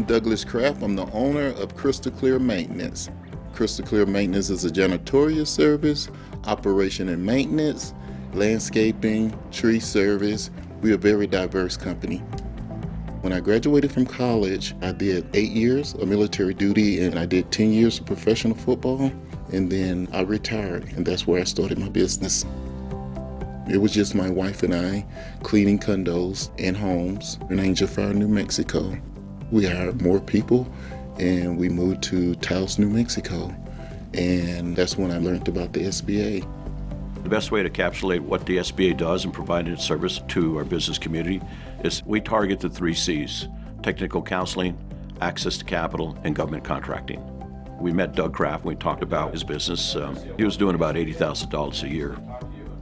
I'm Douglas Kraft. I'm the owner of Crystal Clear Maintenance. Crystal Clear Maintenance is a janitorial service, operation and maintenance, landscaping, tree service. We're a very diverse company. When I graduated from college, I did 8 years of military duty and I did 10 years of professional football, and then I retired, and that's where I started my business. It was just my wife and I cleaning condos and homes in Angel Fire, New Mexico. We hired more people and we moved to Taos, New Mexico, and that's when I learned about the SBA. The best way to encapsulate what the SBA does in providing its service to our business community is we target the 3 C's: technical counseling, access to capital, and government contracting. We met Doug Kraft when we talked about his business. He was doing about $80,000 a year.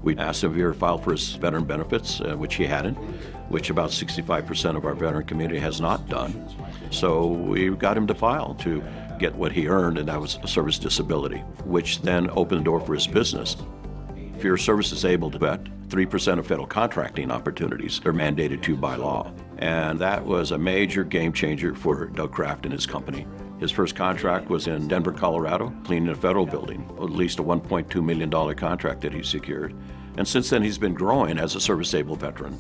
We asked him if he ever filed for his veteran benefits, which he hadn't, which about 65% of our veteran community has not done. So we got him to file to get what he earned, and that was a service disability, which then opened the door for his business. If your service is able to vet, 3% of federal contracting opportunities are mandated to by law. And that was a major game changer for Doug Kraft and his company. His first contract was in Denver, Colorado, cleaning a federal building, at least a $1.2 million contract that he secured. And since then, he's been growing as a service-able veteran.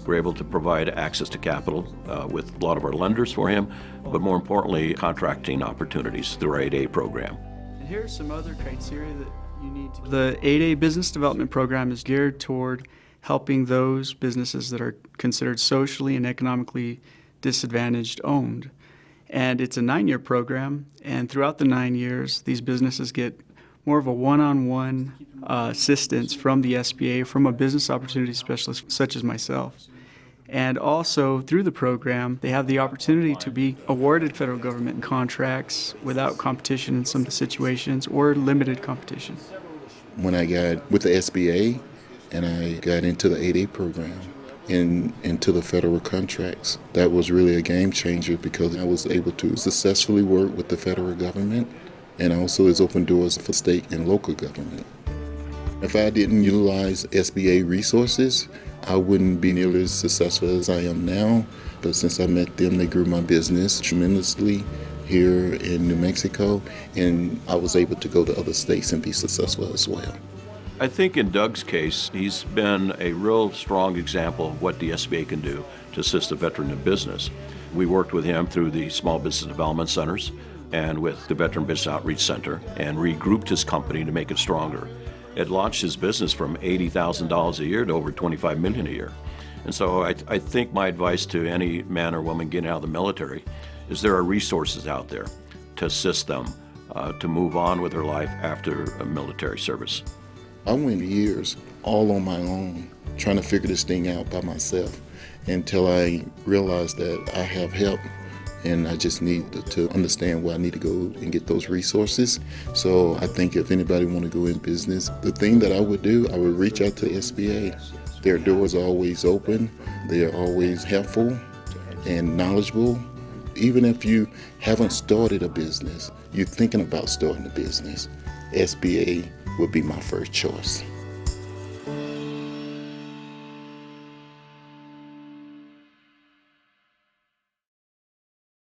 We're able to provide access to capital with a lot of our lenders for him, but more importantly, contracting opportunities through our 8A program. And here are some other criteria that you need to. The 8A Business Development Program is geared toward helping those businesses that are considered socially and economically disadvantaged owned. And it's a 9-year program, and throughout the 9 years, these businesses get more of a one-on-one assistance from the SBA, from a business opportunity specialist such as myself. And also, through the program, they have the opportunity to be awarded federal government contracts without competition in some situations, or limited competition. When I got with the SBA and I got into the 8A program, into the federal contracts, that was really a game changer because I was able to successfully work with the federal government, and also it's opened doors for state and local government. If I didn't utilize SBA resources, I wouldn't be nearly as successful as I am now. But since I met them, they grew my business tremendously here in New Mexico, and I was able to go to other states and be successful as well. I think in Doug's case, he's been a real strong example of what the SBA can do to assist a veteran in business. We worked with him through the Small Business Development Centers and with the Veteran Business Outreach Center and regrouped his company to make it stronger. It launched his business from $80,000 a year to over $25 million a year. And so I think my advice to any man or woman getting out of the military is there are resources out there to assist them to move on with their life after a military service. I went years all on my own trying to figure this thing out by myself until I realized that I have help and I just need to understand where I need to go and get those resources. So I think if anybody want to go in business, the thing that I would do, I would reach out to the SBA. Their doors are always open. They are always helpful and knowledgeable. Even if you haven't started a business, you're thinking about starting a business, SBA would be my first choice.